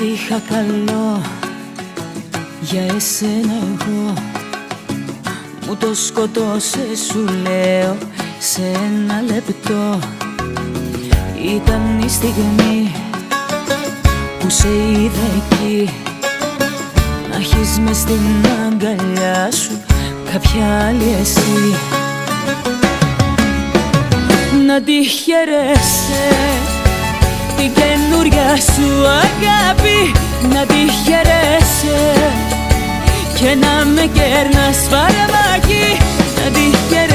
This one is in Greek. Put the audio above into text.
Ό,τι είχα καλό για εσένα εγώ μου το σκοτώσες, σου λέω, σε ένα λεπτό. Ήταν η στιγμή που σε είδα εκεί, να έχεις μες στην αγκαλιά σου κάποια άλλη εσύ. Να τη χαιρέσαι την καινούρια σου αγάπη, να τη χαιρέσαι και να με κέρνας φαρμάκι, να τη χαιρέσαι